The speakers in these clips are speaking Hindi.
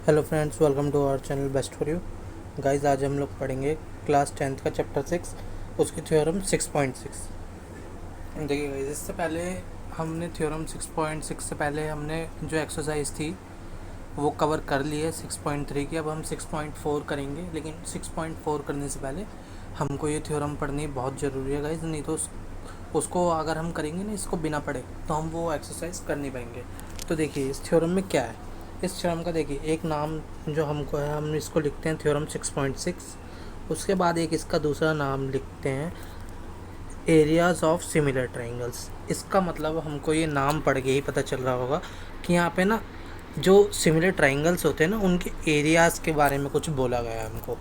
Hello friends, welcome to our channel best for you. Guys, आज हम लोग पढ़ेंगे क्लास 10th का चैप्टर 6, उसकी थ्योरम 6.6। देखिए गाइस, इससे पहले हमने थ्योरम 6.6 से पहले हमने जो एक्सरसाइज थी वो कवर कर ली है 6.3 की। अब हम 6.4 करेंगे, लेकिन 6.4 करने से पहले हमको ये थ्योरम पढ़नी बहुत ज़रूरी है गाइस। नहीं तो उसको अगर हम करेंगे ना इसको बिना पढ़े, तो हम वो एक्सरसाइज कर नहीं पाएंगे। तो देखिए इस थ्योरम में क्या है। इस थ्योरम का देखिए एक नाम जो हमको है, हम इसको लिखते हैं थ्योरम 6.6। उसके बाद एक इसका दूसरा नाम लिखते हैं एरियाज़ ऑफ सिमिलर ट्राइंगल्स। इसका मतलब हमको ये नाम पढ़ के ही पता चल रहा होगा कि यहाँ पे ना जो सिमिलर ट्राइंगल्स होते हैं ना, उनके एरियाज़ के बारे में कुछ बोला गया है हमको।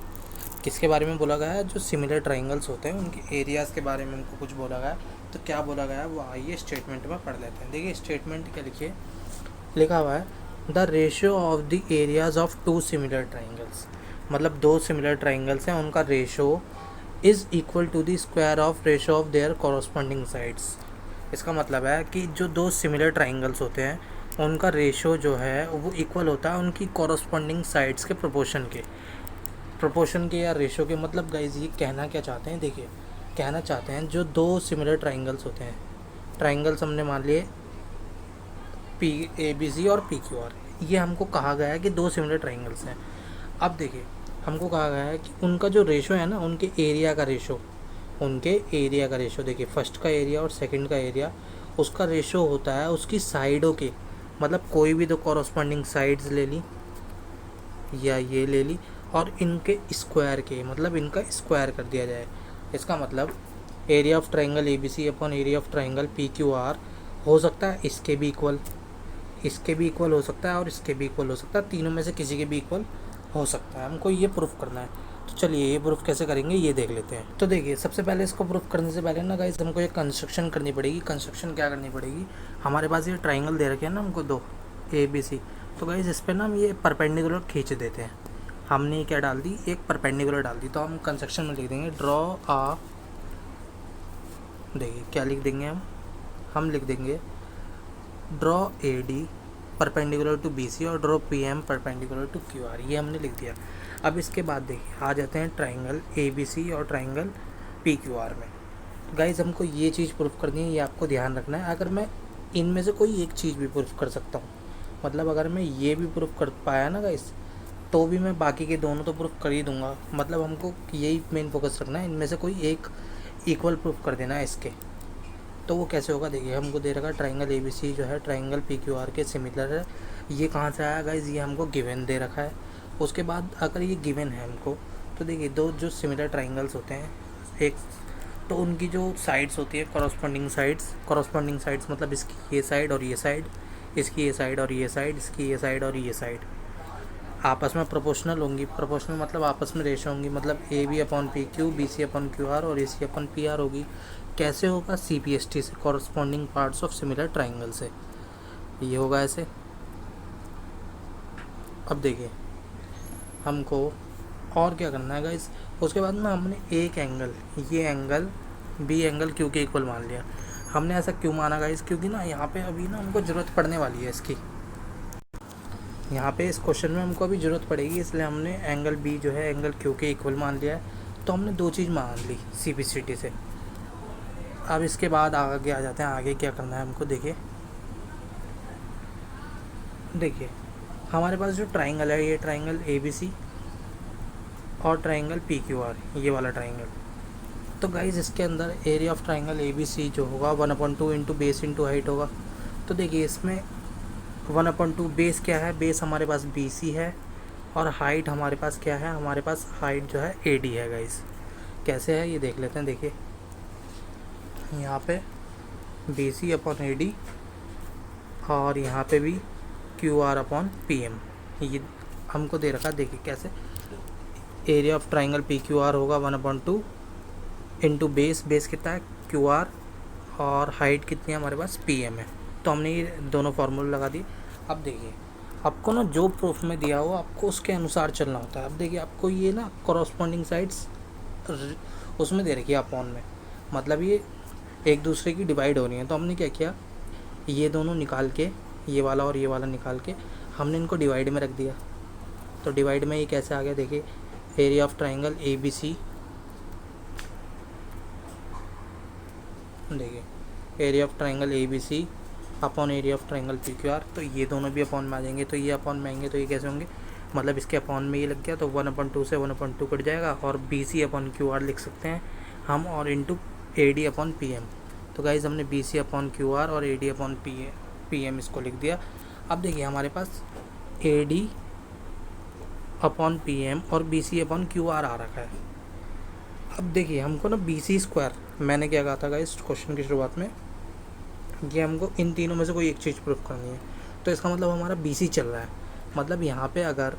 किसके बारे में बोला गया है? जो सिमिलर ट्राइंगल्स होते हैं उनके एरियाज़ के बारे में हमको कुछ बोला गया है। तो क्या बोला गया है वो आइए स्टेटमेंट में पढ़ लेते हैं। देखिए स्टेटमेंट क्या लिखिए, लिखा हुआ है the ratio of the areas of two similar triangles. मतलब दो सिमिलर ट्राइंगल्स हैं, उनका ratio is equal to the square of ratio of their corresponding sides. इसका मतलब है कि जो दो सिमिलर ट्राइंगल्स होते हैं उनका रेशो जो है वो इक्वल होता है उनकी कॉरस्पॉन्डिंग साइड्स के प्रोपोर्शन के या रेशो के। मतलब गाइज ये कहना क्या चाहते हैं, देखिए कहना चाहते हैं जो दो सिमिलर ट्राइंगल्स होते हैं, ट्राइंगल्स हमने मान लिए पी ए बी सी और पी क्यू आर, ये हमको कहा गया है कि दो सिमिलर ट्राइंगल्स हैं। अब देखिए हमको कहा गया है कि उनका जो रेशो है ना, उनके एरिया का रेशो देखिए फर्स्ट का एरिया और सेकंड का एरिया, उसका रेशो होता है उसकी साइडों के। मतलब कोई भी दो कॉरस्पॉन्डिंग साइड्स ले ली या ये ले ली और इनके स्क्वायर के, मतलब इनका स्क्वायर कर दिया जाए। इसका मतलब area of triangle A B C upon area of triangle P Q R हो सकता है इसके भी इक्वल, इसके भी इक्वल हो सकता है और इसके भी इक्वल हो सकता है। तीनों में से किसी के भी इक्वल हो सकता है। हमको ये प्रूफ करना है। तो चलिए ये प्रूफ कैसे करेंगे ये देख लेते हैं। तो देखिए सबसे पहले इसको प्रूफ करने से पहले ना गाइस हमको एक कंस्ट्रक्शन करनी पड़ेगी। कंस्ट्रक्शन क्या करनी पड़ेगी, हमारे पास ये ट्राइंगल दे रखे हैं ना हमको दो ए बी सी। तो गाइस इस पर ना हम ये परपेंडिकुलर खींच देते हैं। हमने क्या डाल दी, एक परपेंडिकुलर डाल दी। तो हम कंस्ट्रक्शन में लिख देंगे ड्रॉ आ, देखिए क्या लिख देंगे हम लिख देंगे draw A D perpendicular to B C और draw P M perpendicular to Q R, ये हमने लिख दिया। अब इसके बाद देखिए आ जाते हैं ट्राइंगल ए बी सी और ट्राइंगल पी क्यू आर में। गाइज हमको ये चीज़ प्रूफ करनी है, ये आपको ध्यान रखना है। अगर मैं इनमें से कोई एक चीज़ भी प्रूफ कर सकता हूँ, मतलब अगर मैं ये भी प्रूफ कर पाया ना गाइस, तो भी मैं बाकी के दोनों तो प्रूफ कर ही दूंगा। मतलब हमको यही मेन फोकस रखना है, इनमें से कोई एक इक्वल प्रूफ कर देना है इसके। तो वो कैसे होगा, देखिए हमको दे रखा ट्राइंगल ए बी सी जो है ट्राइंगल पी क्यू आर के सिमिलर है। ये कहाँ से आया गाइज, ये हमको गिवन दे रखा है। उसके बाद अगर ये गिवन है हमको, तो देखिए दो जो सिमिलर ट्राइंगल्स होते हैं एक, तो उनकी जो साइड्स होती है कॉरस्पॉन्डिंग साइड्स मतलब इसकी ये साइड और ये साइड, इसकी ये साइड और ये साइड, इसकी ये साइड और ये साइड आपस में प्रोपोर्शनल होंगी। प्रोपोर्शनल मतलब आपस में रेशो होंगी। मतलब A B upon P Q, B C upon Q R और A C upon P R होगी। कैसे होगा, सी पी एस टी से, corresponding parts of similar triangle से। ये होगा ऐसे। अब देखिए हमको और क्या करना है गाइस, उसके बाद ना हमने एक एंगल, ये एंगल बी एंगल क्यू के इक्वल मान लिया। हमने ऐसा क्यों माना गाइस, क्योंकि ना यहाँ पे अभी ना हमको ज़रूरत पड़ने वाली है इसकी। यहाँ पे इस क्वेश्चन में हमको अभी ज़रूरत पड़ेगी, इसलिए हमने एंगल बी जो है एंगल क्यू के इक्वल मान लिया है। तो हमने दो चीज़ मान ली सी पी सी टी से। अब इसके बाद आगे आ जाते हैं, आगे क्या करना है हमको। देखिए हमारे पास जो ट्राइंगल है, ये ट्राइंगल ए बी सी और ट्राइंगल पी क्यू आर, ये वाला ट्राइंगल। तो गाइज इसके अंदर area of triangle A B C जो होगा 1/2 इंटू बेस इंटू हाइट होगा। तो देखिए इसमें 1/2 बेस क्या है, बेस हमारे पास बी सी है और हाइट हमारे पास क्या है, हमारे पास हाइट जो है ए डी है। गाइज कैसे है ये देख लेते हैं। देखिए यहाँ पे B C upon A D और यहाँ पे भी Q R upon P M, ये हमको दे रखा है। देखिए कैसे, area of triangle P Q R होगा 1/2 इंटू बेस कितना है क्यू आर और हाइट कितनी है हमारे पास पी एम है। तो हमने ये दोनों फार्मूले लगा दिए। अब देखिए आपको ना जो प्रूफ में दिया हो आपको उसके अनुसार चलना होता है। अब देखिए आपको ये ना कॉरस्पॉन्डिंग साइड्स उसमें दे रखी है अपॉन में, मतलब ये एक दूसरे की डिवाइड हो रही है। तो हमने क्या किया, ये दोनों निकाल के, ये वाला और ये वाला निकाल के हमने इनको डिवाइड में रख दिया। तो डिवाइड में ये कैसे आ गया, देखिए area of triangle A B C, देखिए area of triangle A B C upon area of triangle P Q R. तो ये दोनों भी अपॉन में आ जाएंगे, तो ये अपॉन में आएंगे तो ये कैसे होंगे, मतलब इसके अपॉन में ये लग गया तो 1/2 से 1/2 कट जाएगा, और B C upon Q R लिख सकते हैं हम, और into A D upon P M. तो गाइज़ हमने B C upon Q R और A D upon P M इसको लिख दिया। अब देखिए हमारे पास A D upon P M और B C upon Q R आ रखा है। अब देखिए हमको ना बी सी स्क्वायर, मैंने क्या कहा था गाइस क्वेश्चन की शुरुआत में, कि हमको इन तीनों में से कोई एक चीज़ प्रूफ करनी है। तो इसका मतलब हमारा बी सी चल रहा है, मतलब यहाँ पे अगर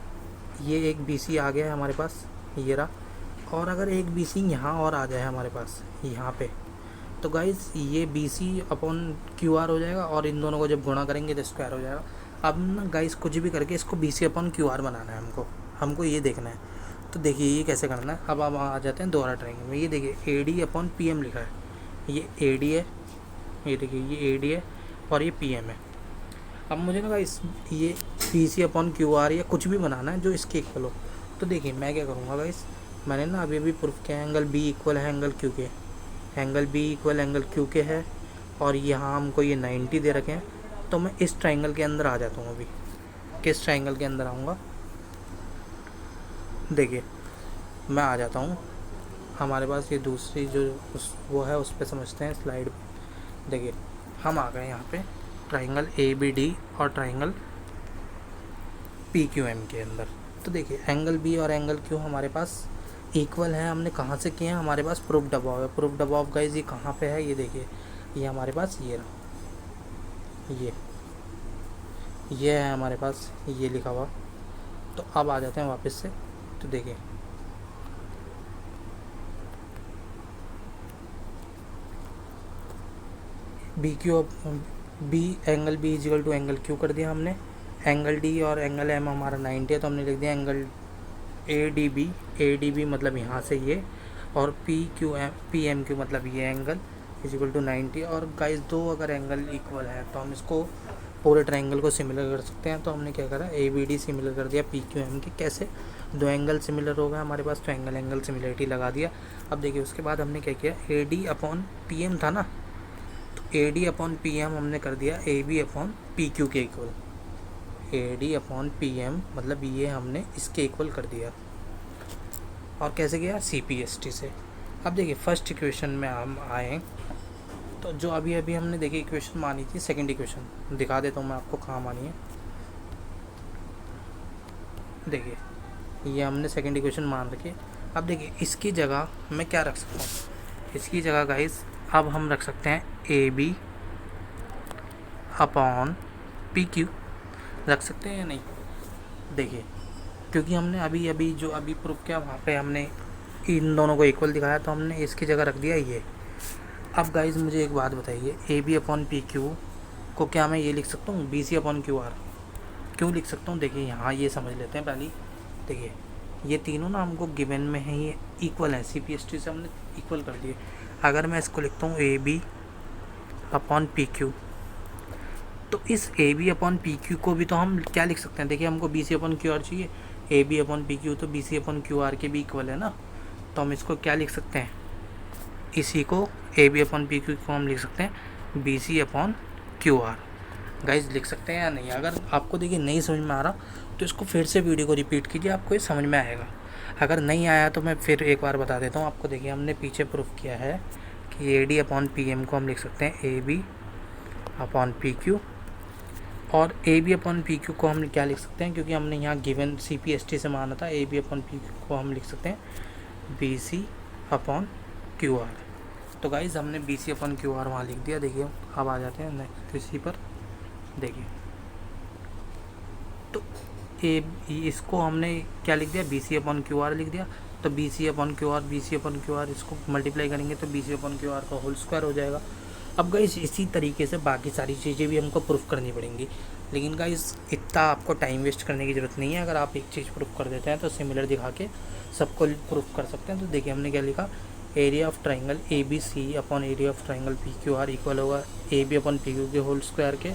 ये एक बी सी आ गया है हमारे पास, ये रहा, और अगर एक बी सी यहाँ और आ जाए हमारे पास यहाँ पे, तो गाइस ये B C upon Q R हो जाएगा, और इन दोनों को जब गुणा करेंगे तो स्क्वायर हो जाएगा। अब ना गाइस कुछ भी करके इसको B C upon Q R बनाना है हमको ये देखना है। तो देखिए ये कैसे करना है, अब हम आ जाते हैं दोहरा ट्रायंगल में। ये देखिए A D upon P M लिखा है, ये ए डी है, ये देखिए ये ए डी है और ये पी एम है। अब मुझे ना गाइस ये B C upon Q R या कुछ भी बनाना है जो इसके इक्वल हो। तो देखिए मैं क्या करूँगा गाइस, मैंने ना अभी प्रूफ किया एंगल बी इक्वल है एंगल क्यू के, angle B equal angle Q के है, और यहाँ हमको ये 90 दे रखे हैं। तो मैं इस ट्रायंगल के अंदर आ जाता हूँ। अभी किस ट्रायंगल के अंदर आऊँगा, देखिए मैं आ जाता हूँ, हमारे पास ये दूसरी जो वो है उस पर समझते हैं स्लाइड पे। देखिए हम आ गए यहाँ पे ट्रायंगल ए बी डी और ट्रायंगल पी क्यू एम के अंदर। तो देखिए एंगल बी और एंगल क्यू हमारे पास इक्वल है, हमने कहाँ से किए हैं, हमारे पास प्रूफ अबव है। प्रूफ अबव गाइस ये कहाँ पे है, ये देखिए ये हमारे पास ये रहा, ये है हमारे पास, ये लिखा हुआ। तो अब आ जाते हैं वापस से। तो देखिए B angle B equal to angle Q कर दिया हमने, एंगल डी और एंगल एम हमारा 90 है, तो हमने लिख दिया एंगल ए डी बी मतलब यहाँ से ये, और पी एम क्यू मतलब ये एंगल इजिकल टू 90। और गाइस दो अगर एंगल इक्वल है तो हम इसको पूरे ट्रायंगल को सिमिलर कर सकते हैं। तो हमने क्या करा, ए बी डी सिमिलर कर दिया पी क्यू एम के। कैसे, दो एंगल सिमिलर हो गए हमारे पास, तो एंगल सिमिलरिटी लगा दिया। अब देखिए उसके बाद हमने क्या किया, A D upon P M था ना, तो A D upon P M हमने कर दिया A B upon P Q के equal. A D upon P M मतलब ये हमने इसके इक्वल कर दिया। और कैसे किया, सी पी एस टी से। अब देखिए फर्स्ट इक्वेशन में हम आए, तो जो अभी हमने देखिए इक्वेशन मानी थी, सेकंड इक्वेशन दिखा देता हूँ मैं आपको कहाँ मानी है। देखिए ये हमने सेकंड इक्वेशन मान रखी है। अब देखिए इसकी जगह मैं क्या रख सकता हूँ, इसकी जगह गाइस अब हम रख सकते हैं A B upon P Q, रख सकते हैं या नहीं। देखिए क्योंकि हमने अभी जो प्रूफ किया वहाँ पे हमने इन दोनों को इक्वल दिखाया, तो हमने इसकी जगह रख दिया ये। अब गाइज मुझे एक बात बताइए, A B upon P Q को क्या मैं ये लिख सकता हूँ B C upon Q R, क्यों लिख सकता हूँ। देखिए यहाँ ये समझ लेते हैं पहले। देखिए ये तीनों ना हमको गिवन में है, ये इक्वल है, सी पी एस टी से हमने इक्वल कर दिए। अगर मैं इसको लिखता हूँ A B upon P Q, तो इस A B upon P Q को भी तो हम क्या लिख सकते हैं, देखिए हमको B C upon Q R चाहिए, A B upon P Q तो B C upon Q R के भी इक्वल है ना, तो हम इसको क्या लिख सकते हैं, इसी को A B upon P Q को हम लिख सकते हैं B C upon Q R. Guys लिख सकते हैं या नहीं। अगर आपको देखिए नहीं समझ में आ रहा तो इसको फिर से वीडियो को रिपीट कीजिए, आपको ये समझ में आएगा। अगर नहीं आया तो मैं फिर एक बार बता देता हूँ आपको। देखिए हमने पीछे प्रूफ किया है कि A D upon P M को हम लिख सकते हैं A B upon P Q, और A B upon P Q को हम क्या लिख सकते हैं, क्योंकि हमने यहाँ given C P S T से माना था, A B upon P Q को हम लिख सकते हैं B C upon Q R. तो गाइज़ हमने B C upon Q R वहाँ लिख दिया। देखिए अब आ जाते हैं नेक्स्ट इसी पर। देखिए तो इसको हमने क्या लिख दिया, B C upon Q R लिख दिया। तो B C upon Q R इसको मल्टीप्लाई करेंगे तो B C upon Q R का होल स्क्वायर हो जाएगा। अब गाइस इसी तरीके से बाकी सारी चीज़ें भी हमको प्रूफ करनी पड़ेंगी, लेकिन गाइस इतना आपको टाइम वेस्ट करने की ज़रूरत नहीं है। अगर आप एक चीज़ प्रूफ कर देते हैं तो सिमिलर दिखा के सबको प्रूफ कर सकते हैं। तो देखिए हमने क्या लिखा, area of triangle A B C upon area of triangle P Q R equal होगा A B upon P Q के होल स्क्वायर के,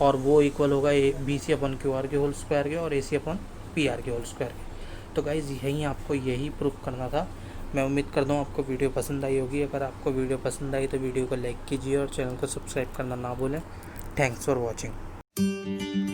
और वो इक्वल होगा A B C upon Q R के होल स्क्वायर के, और A C upon P R के होल स्क्वायर के। तो गाइज़ यही आपको यही प्रूफ करना था। मैं उम्मीद करता हूँ आपको वीडियो पसंद आई होगी। अगर आपको वीडियो पसंद आई तो वीडियो को लाइक कीजिए और चैनल को सब्सक्राइब करना ना भूलें। Thanks for watching.